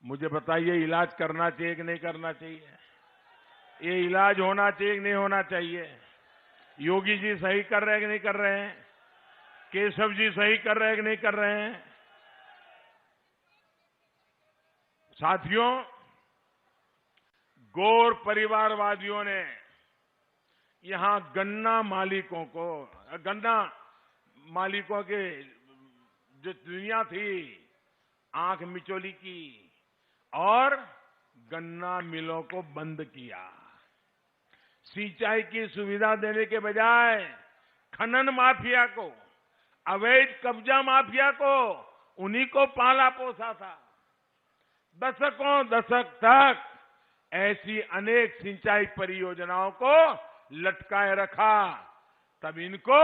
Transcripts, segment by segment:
मुझे बताइए, इलाज करना चाहिए कि नहीं करना चाहिए? ये इलाज होना चाहिए कि नहीं होना चाहिए? योगी जी सही कर रहे हैं कि नहीं कर रहे हैं? केशव जी सही कर रहे हैं कि नहीं कर रहे हैं? साथियों, गौर परिवारवादियों ने यहां गन्ना मालिकों के जो दुनिया थी, आंख मिचौली की और गन्ना मिलों को बंद किया। सिंचाई की सुविधा देने के बजाय खनन माफिया को, अवैध कब्जा माफिया को, उन्हीं को पाला पोसा था। दशकों दशक तक ऐसी अनेक सिंचाई परियोजनाओं को लटकाए रखा। तब इनको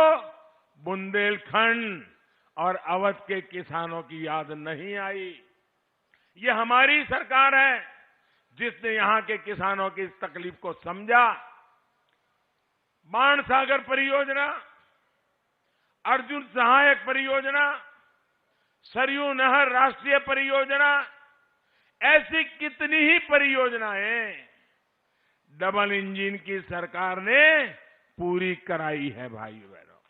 बुंदेलखंड और अवध के किसानों की याद नहीं आई। ये हमारी सरकार है जिसने यहां के किसानों की इस तकलीफ को समझा। बाणसागर परियोजना, अर्जुन सहायक परियोजना, सरयू नहर राष्ट्रीय परियोजना, ऐसी कितनी ही परियोजनाएं डबल इंजन की सरकार ने पूरी कराई है। भाइयों बहनों,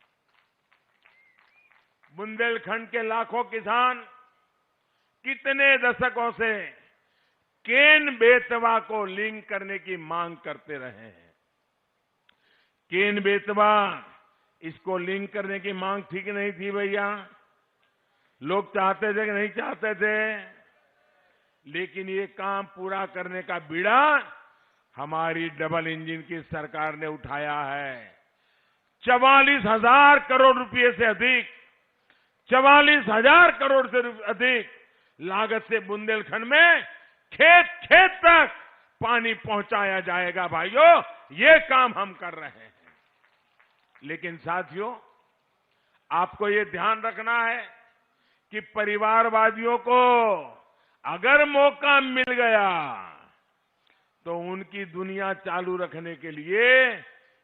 बुंदेलखंड के लाखों किसान कितने दशकों से केन बेतवा को लिंक करने की मांग करते रहे हैं। केन बेतवा, इसको लिंक करने की मांग थी कि नहीं थी भैया? लोग चाहते थे कि नहीं चाहते थे? लेकिन ये काम पूरा करने का बीड़ा हमारी डबल इंजन की सरकार ने उठाया है। 44,000 करोड़ रुपए से अधिक, 44,000 करोड़ से अधिक लागत से बुंदेलखंड में खेत खेत तक पानी पहुंचाया जाएगा। भाइयों, ये काम हम कर रहे हैं। लेकिन साथियों, आपको ये ध्यान रखना है कि परिवारवादियों को अगर मौका मिल गया तो उनकी दुनिया चालू रखने के लिए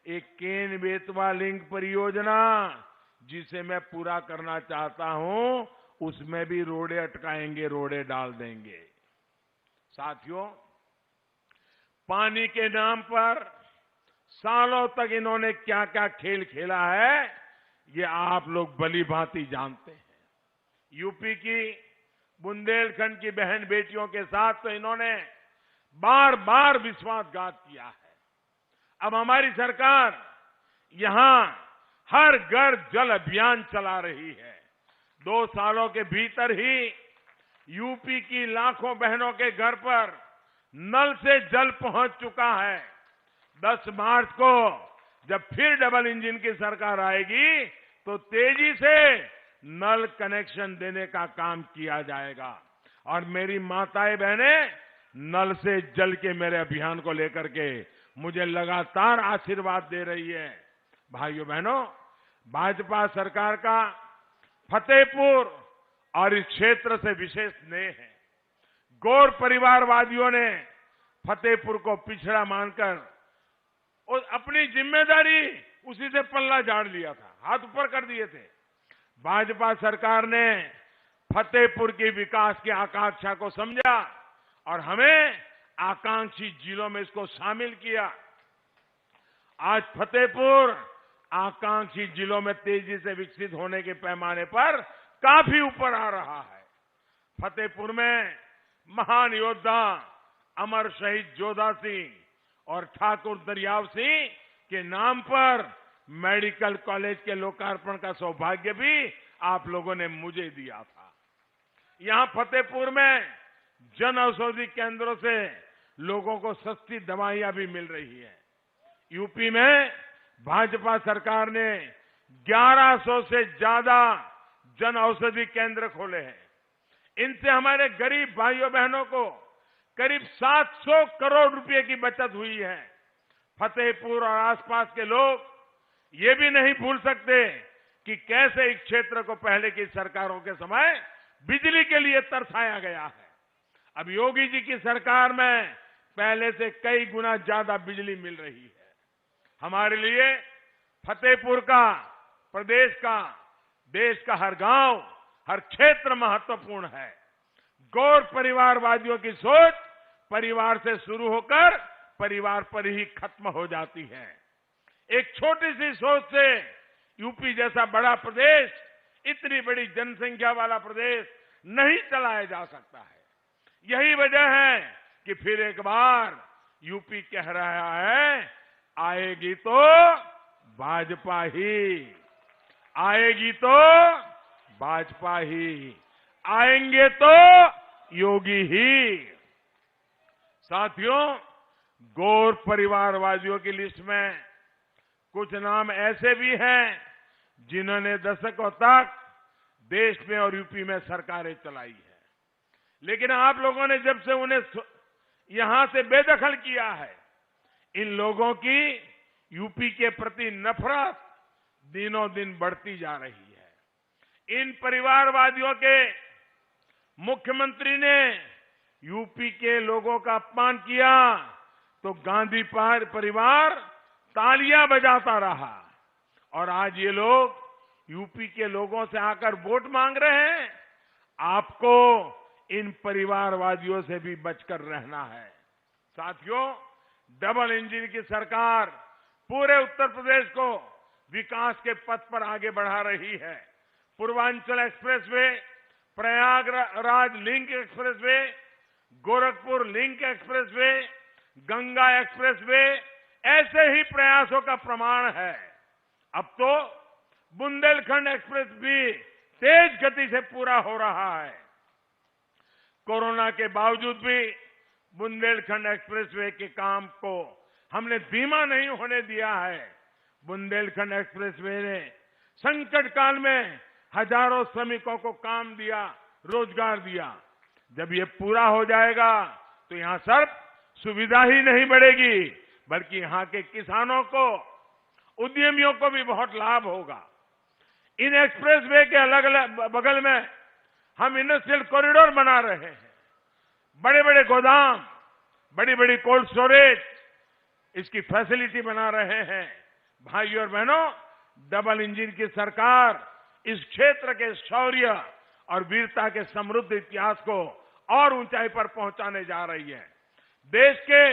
एक केन बेतवा लिंक परियोजना, जिसे मैं पूरा करना चाहता हूं, उसमें भी रोड़े अटकाएंगे, रोड़े डाल देंगे। साथियों, पानी के नाम पर सालों तक इन्होंने क्या क्या खेल खेला है, ये आप लोग भली भांति जानते हैं। यूपी की बुंदेलखंड की बहन बेटियों के साथ तो इन्होंने बार बार विश्वासघात किया है। अब हमारी सरकार यहां हर घर जल अभियान चला रही है। 2 सालों के भीतर ही यूपी की लाखों बहनों के घर पर नल से जल पहुंच चुका है। 10 मार्च को जब फिर डबल इंजन की सरकार आएगी तो तेजी से नल कनेक्शन देने का काम किया जाएगा। और मेरी माताएं बहनें नल से जल के मेरे अभियान को लेकर के मुझे लगातार आशीर्वाद दे रही है। भाइयों बहनों, भाजपा सरकार का फतेहपुर और इस क्षेत्र से विशेष स्नेह है। गौर परिवारवादियों ने फतेहपुर को पिछड़ा मानकर और अपनी जिम्मेदारी उसी से पल्ला झाड़ लिया था, हाथ ऊपर कर दिए थे। भाजपा सरकार ने फतेहपुर के विकास की आकांक्षा को समझा और हमें आकांक्षी जिलों में इसको शामिल किया। आज फतेहपुर आकांक्षी जिलों में तेजी से विकसित होने के पैमाने पर काफी ऊपर आ रहा है। फतेहपुर में महान योद्धा अमर शहीद जोधा सिंह और ठाकुर दरियाव सिंह के नाम पर मेडिकल कॉलेज के लोकार्पण का सौभाग्य भी आप लोगों ने मुझे दिया था। यहां फतेहपुर में जन औषधि केंद्रों से लोगों को सस्ती दवाइयां भी मिल रही है। यूपी में भाजपा सरकार ने 1100 से ज्यादा जन औषधि केंद्र खोले हैं। इनसे हमारे गरीब भाइयों बहनों को करीब 700 करोड़ रुपए की बचत हुई है। फतेहपुर और आसपास के लोग ये भी नहीं भूल सकते कि कैसे इस क्षेत्र को पहले की सरकारों के समय बिजली के लिए तरसाया गया है। अब योगी जी की सरकार में पहले से कई गुना ज्यादा बिजली मिल रही है। हमारे लिए फतेहपुर का, प्रदेश का, देश का हर गांव, हर क्षेत्र महत्वपूर्ण है। गौर परिवारवादियों की सोच परिवार से शुरू होकर परिवार पर ही खत्म हो जाती है। एक छोटी सी सोच से यूपी जैसा बड़ा प्रदेश, इतनी बड़ी जनसंख्या वाला प्रदेश नहीं चलाया जा सकता है। यही वजह है कि फिर एक बार यूपी कह रहा है, आएगी तो भाजपा ही, आएगी तो भाजपा ही, आएंगे तो योगी ही। साथियों, गौर परिवारवादियों की लिस्ट में कुछ नाम ऐसे भी हैं जिन्होंने दशकों तक देश में और यूपी में सरकारें चलाई है, लेकिन आप लोगों ने जब से उन्हें यहां से बेदखल किया है, इन लोगों की यूपी के प्रति नफरत दिनों दिन बढ़ती जा रही है। इन परिवारवादियों के मुख्यमंत्री ने यूपी के लोगों का अपमान किया तो गांधी परिवार तालियां बजाता रहा, और आज ये लोग यूपी के लोगों से आकर वोट मांग रहे हैं। आपको इन परिवारवादियों से भी बचकर रहना है। साथियों, डबल इंजन की सरकार पूरे उत्तर प्रदेश को विकास के पथ पर आगे बढ़ा रही है। Purvanchal expressway, Prayagraj link expressway, Gorakhpur link expressway, Ganga expressway, ऐसे ही प्रयासों का प्रमाण है। अब तो बुंदेलखंड एक्सप्रेस भी तेज गति से पूरा हो रहा है। कोरोना के बावजूद भी बुंदेलखंड एक्सप्रेसवे के काम को हमने धीमा नहीं होने दिया है। बुंदेलखंड एक्सप्रेसवे ने संकट काल में हजारों श्रमिकों को काम दिया, रोजगार दिया। जब ये पूरा हो जाएगा तो यहां सिर्फ सुविधा ही नहीं बढ़ेगी, बल्कि यहां के किसानों को, उद्यमियों को भी बहुत लाभ होगा। इन एक्सप्रेसवे के अलग अलग बगल में हम इंडस्ट्रियल कॉरिडोर बना रहे हैं। बड़े बड़े गोदाम, बड़ी बड़ी कोल्ड स्टोरेज, इसकी फैसिलिटी बना रहे हैं। भाइयों और बहनों, डबल इंजन की सरकार इस क्षेत्र के शौर्य और वीरता के समृद्ध इतिहास को और ऊंचाई पर पहुंचाने जा रही है। देश के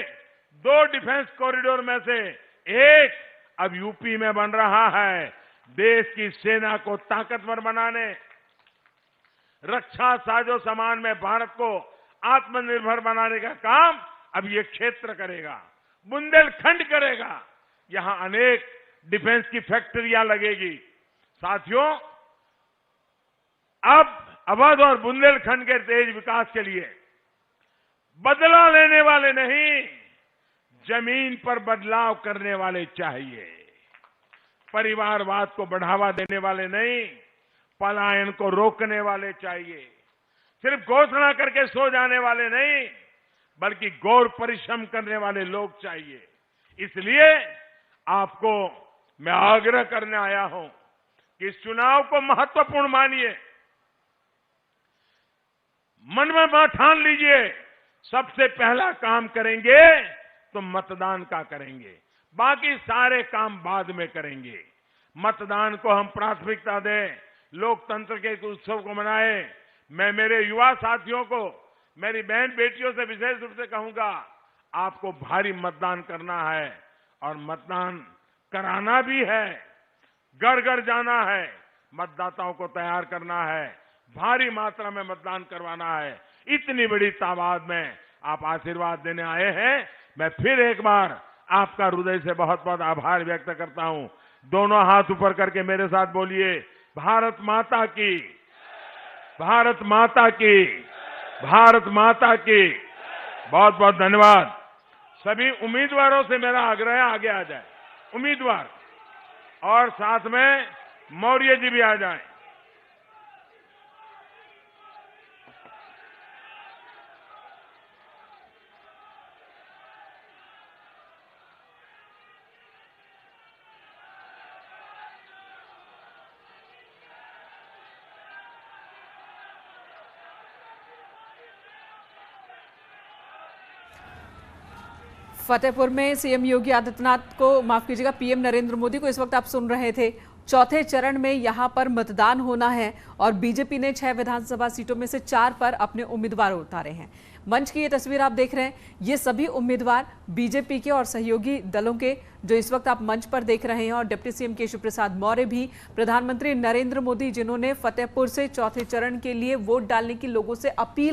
2 डिफेंस कॉरिडोर में से एक अब यूपी में बन रहा है। देश की सेना को ताकतवर बनाने, रक्षा साजो सामान में भारत को आत्मनिर्भर बनाने का काम अब ये क्षेत्र करेगा, बुंदेलखंड करेगा। यहां अनेक डिफेंस की फैक्ट्रियां लगेगी। साथियों, अब अवध और बुंदेलखंड के तेज विकास के लिए बदला लेने वाले नहीं, जमीन पर बदलाव करने वाले चाहिए। परिवारवाद को बढ़ावा देने वाले नहीं, पलायन को रोकने वाले चाहिए। सिर्फ घोषणा करके सो जाने वाले नहीं, बल्कि गौर परिश्रम करने वाले लोग चाहिए। इसलिए आपको मैं आग्रह करने आया हूं कि इस चुनाव को महत्वपूर्ण मानिए। मन में ठान लीजिए, सबसे पहला काम करेंगे तो मतदान का करेंगे, बाकी सारे काम बाद में करेंगे। मतदान को हम प्राथमिकता दें, लोकतंत्र के उत्सव को मनाएं। मैं मेरे युवा साथियों को, मेरी बहन बेटियों से विशेष रूप से कहूंगा, आपको भारी मतदान करना है और मतदान कराना भी है। घर घर जाना है, मतदाताओं को तैयार करना है, भारी मात्रा में मतदान करवाना है। इतनी बड़ी तादाद में आप आशीर्वाद देने आए हैं। मैं फिर एक बार आपका हृदय से बहुत बहुत आभार व्यक्त करता हूं। दोनों हाथ ऊपर करके मेरे साथ बोलिए, भारत माता की, भारत माता की, भारत माता की। बहुत बहुत धन्यवाद। सभी उम्मीदवारों से मेरा आग्रह आगे आ जाए, उम्मीदवार, और साथ में मौर्य जी भी आ जाएं। फतेहपुर में सीएम योगी आदित्यनाथ को, माफ कीजिएगा, पीएम नरेंद्र मोदी को इस वक्त आप सुन रहे थे। चौथे चरण में यहां पर मतदान होना है और बीजेपी ने 6 विधानसभा सीटों में से 4 पर अपने उम्मीदवार उतारे हैं। मंच की ये तस्वीर आप देख रहे हैं, ये सभी उम्मीदवार बीजेपी के और सहयोगी दलों के जो इस वक्त आप मंच पर देख रहे हैं। और डिप्टी सीएम केशव प्रसाद मौर्य भी, प्रधानमंत्री नरेंद्र मोदी जिन्होंने फतेहपुर से चौथे चरण के लिए वोट डालने की लोगों से अपील